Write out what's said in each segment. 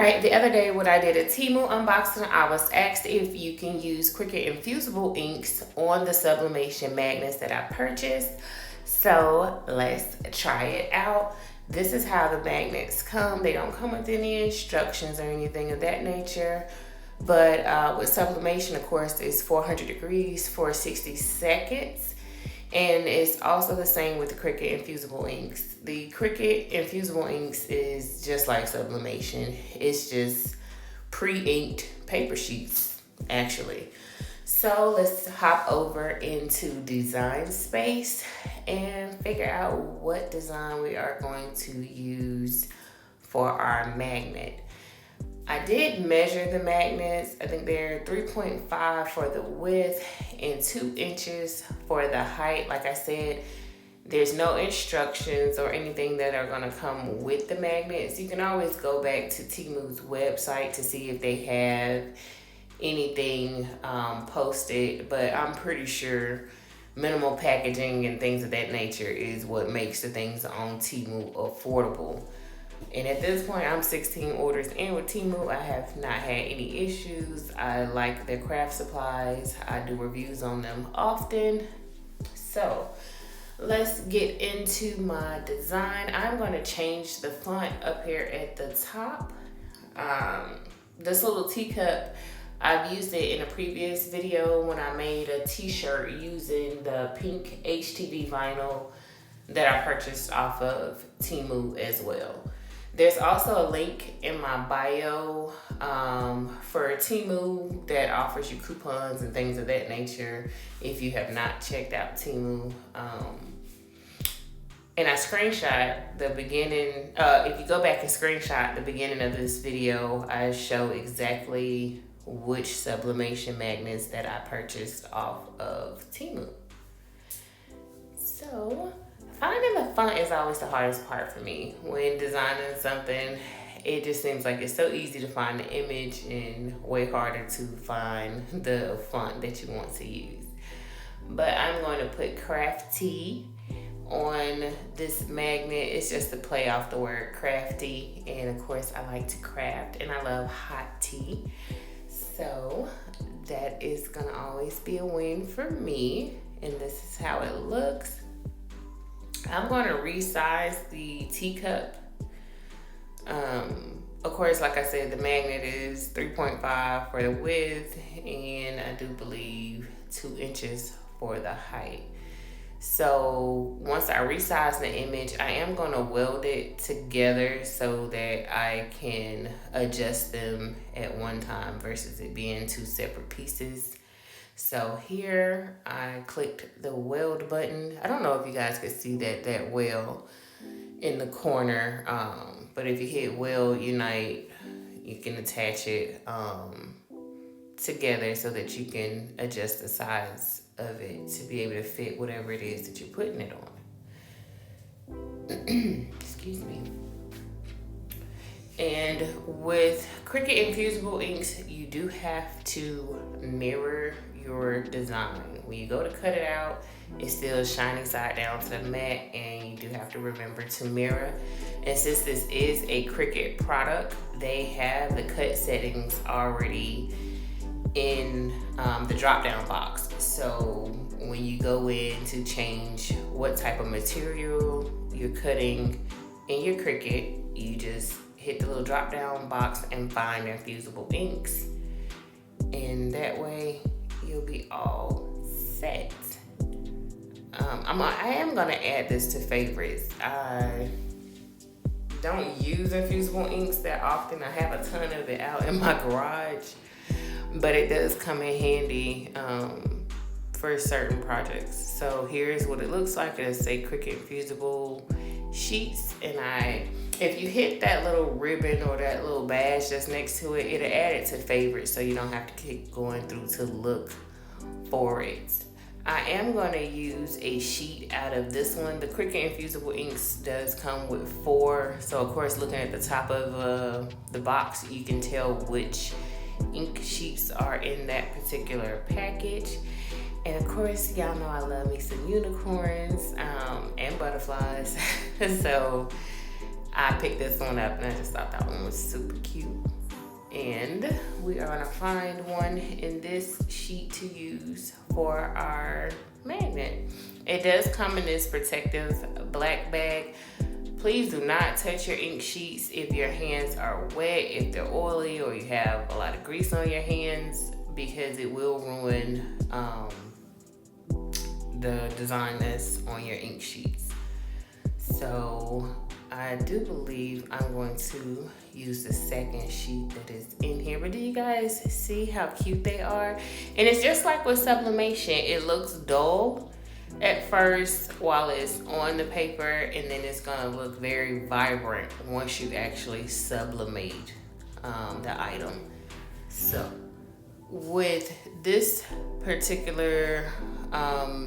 Alright, the other day when I did a Temu unboxing, I was asked if you can use Cricut infusible inks on the sublimation magnets that I purchased. So let's try it out. This is how the magnets come. They don't come with any instructions or anything of that nature. But with sublimation, of course, it's 400 degrees for 60 seconds. And it's also the same with the Cricut infusible inks. The Cricut infusible inks is just like sublimation. It's just pre-inked paper sheets, actually. So let's hop over into design space and figure out what design we are going to use for our magnet. I did measure the magnets. I think they're 3.5 for the width and 2 inches for the height. Like I said, there's no instructions or anything that are gonna come with the magnets. You can always go back to Temu's website to see if they have anything posted, but I'm pretty sure minimal packaging and things of that nature is what makes the things on Temu affordable. And at this point, I'm 16 orders in with Temu. I have not had any issues. I like their craft supplies. I do reviews on them often. So let's get into my design. I'm going to change the font up here at the top. This little teacup, I've used it in a previous video when I made a t-shirt using the pink HTV vinyl that I purchased off of Temu as well. There's also a link in my bio for Temu that offers you coupons and things of that nature if you have not checked out Temu. And I screenshot the beginning, if you go back and screenshot the beginning of this video, I show exactly which sublimation magnets that I purchased off of Temu. So finding the font is always the hardest part for me. When designing something, it just seems like it's so easy to find the image and way harder to find the font that you want to use. But I'm going to put crafty on this magnet. It's just to play off the word crafty. And of course, I like to craft and I love hot tea. So that is gonna always be a win for me. And this is how it looks. I'm going to resize the teacup. Of course, like I said, the magnet is 3.5 for the width, and I do believe 2 inches for the height. So once I resize the image, I am going to weld it together so that I can adjust them at one time versus it being 2 separate pieces. So here I clicked the weld button. I don't know if you guys could see that well in the corner, but if you hit weld unite, you can attach it together so that you can adjust the size of it to be able to fit whatever it is that you're putting it on. Excuse me. And with Cricut infusible inks, you do have to mirror your design. When you go to cut it out, it's still shiny side down to the mat, and you do have to remember to mirror. And since this is a Cricut product, they have the cut settings already in the drop down box. So when you go in to change what type of material you're cutting in your Cricut, you just hit the little drop down box and find infusible inks, and that way you'll be all set. I am gonna add this to favorites. I don't use infusible inks that often. I have a ton of it out in my garage, but it does come in handy for certain projects. So here's what it looks like. It'll say Cricut infusible sheets, and if you hit that little ribbon or that little badge that's next to it, it'll add it to favorites so you don't have to keep going through to look for it. I am going to use a sheet out of this one. The Cricut infusible inks does come with 4, so of course looking at the top of the box, you can tell which ink sheets are in that particular package. And of course, y'all know I love me some unicorns and butterflies. So I picked this one up and I just thought that one was super cute. And we are gonna find one in this sheet to use for our magnet. It does come in this protective black bag. Please do not touch your ink sheets if your hands are wet, if they're oily, or you have a lot of grease on your hands, because it will ruin the design that's on your ink sheets. So I do believe I'm going to use the second sheet that is in here. But do you guys see how cute they are? And it's just like with sublimation. It looks dull at first while it's on the paper, and then it's gonna look very vibrant once you actually sublimate the item. So with this particular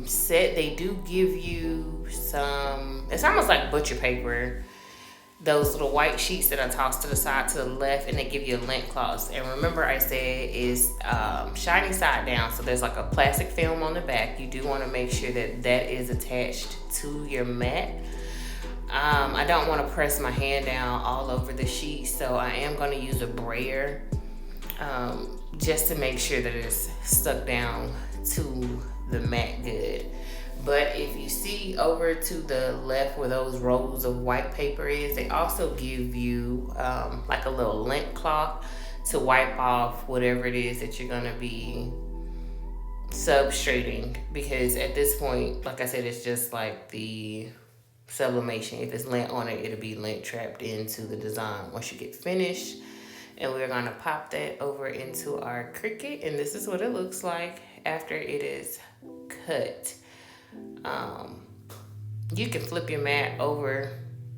set, they do give you some, it's almost like butcher paper, those little white sheets that are tossed to the side to the left, and they give you a lint cloth. And remember I said it's shiny side down, so there's like a plastic film on the back. You do want to make sure that that is attached to your mat. I don't want to press my hand down all over the sheet, so I am going to use a brayer just to make sure that it's stuck down to the mat good. But if you see over to the left where those rolls of white paper is, they also give you like a little lint cloth to wipe off whatever it is that you're gonna be substrating, because at this point, like I said, it's just like the sublimation. If it's lint on it, it'll be lint trapped into the design once you get finished. And we're gonna pop that over into our Cricut, and this is what it looks like after it is cut. You can flip your mat over,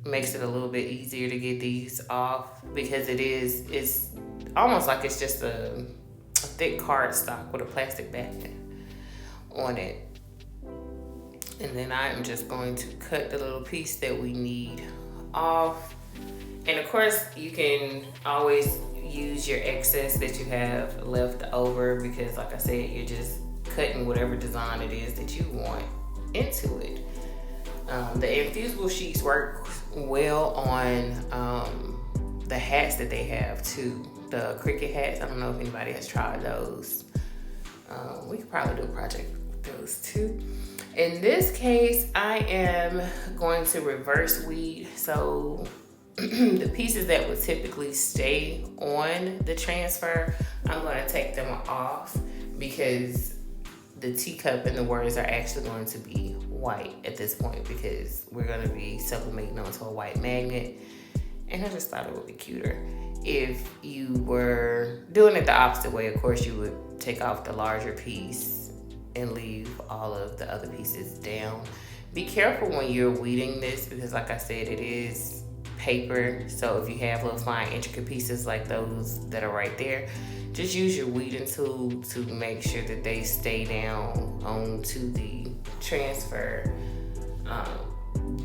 makes it a little bit easier to get these off, because it's almost like it's just a thick cardstock with a plastic back on it. And then I'm just going to cut the little piece that we need off. And of course, you can always use your excess that you have left over, because like I said, you're just cutting whatever design it is that you want into it. The infusible sheets work well on the hats that they have too. The Cricut hats, I don't know if anybody has tried those. We could probably do a project with those too. In this case, I am going to reverse weed. So the pieces that would typically stay on the transfer, I'm going to take them off, because the teacup and the words are actually going to be white at this point, because we're going to be sublimating onto a white magnet. And I just thought it would be cuter if you were doing it the opposite way. Of course, you would take off the larger piece and leave all of the other pieces down. Be careful when you're weeding this, because like I said, it is paper. So if you have little fine intricate pieces like those that are right there, just use your weeding tool to make sure that they stay down onto the transfer.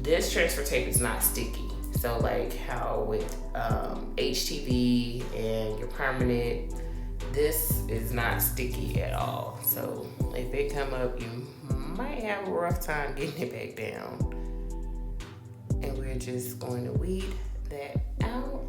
This transfer tape is not sticky. So like how with HTV and your permanent, this is not sticky at all. So if it come up, you might have a rough time getting it back down. And we're just going to weed that out.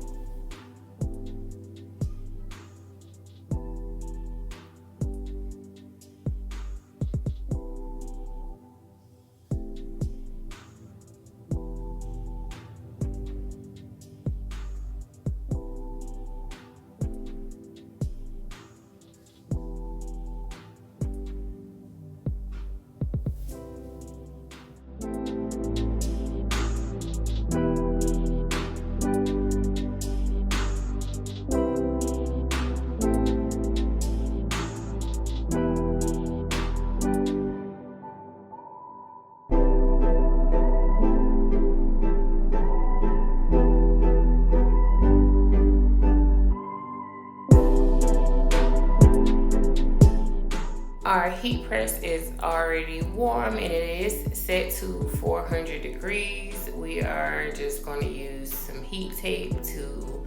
Our heat press is already warm and it is set to 400 degrees. We are just going to use some heat tape to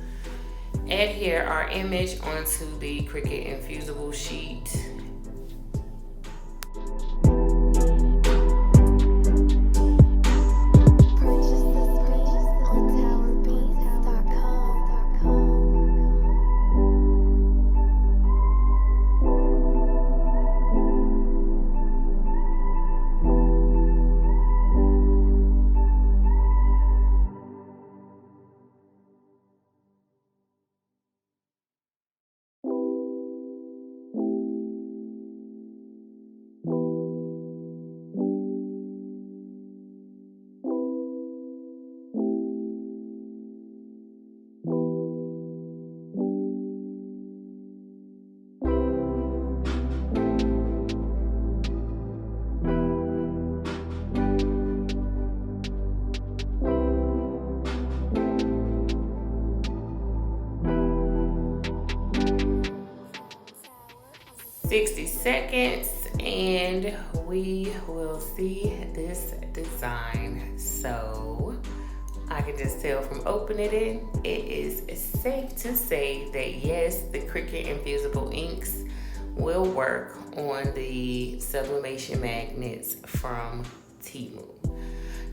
adhere our image onto the Cricut infusible sheet. Purchase this piece on Tower B. seconds and we will see this design. So I can just tell from opening it is safe to say that yes, the Cricut infusible inks will work on the sublimation magnets from Temu.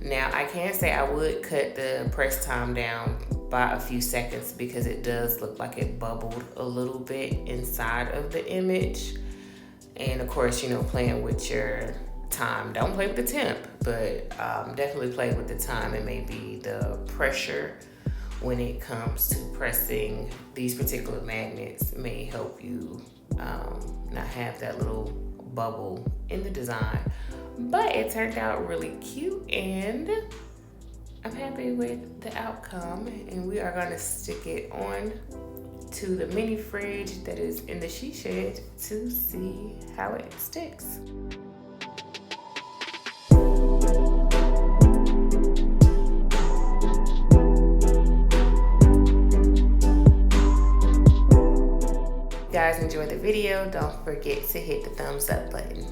Now I can say I would cut the press time down by a few seconds because it does look like it bubbled a little bit inside of the image. And of course, you know, playing with your time. Don't play with the temp, but definitely play with the time and maybe the pressure when it comes to pressing these particular magnets may help you not have that little bubble in the design. But it turned out really cute and I'm happy with the outcome, and we are gonna stick it on to the mini fridge that is in the she shed to see how it sticks. If you guys enjoyed the video, don't forget to hit the thumbs up button.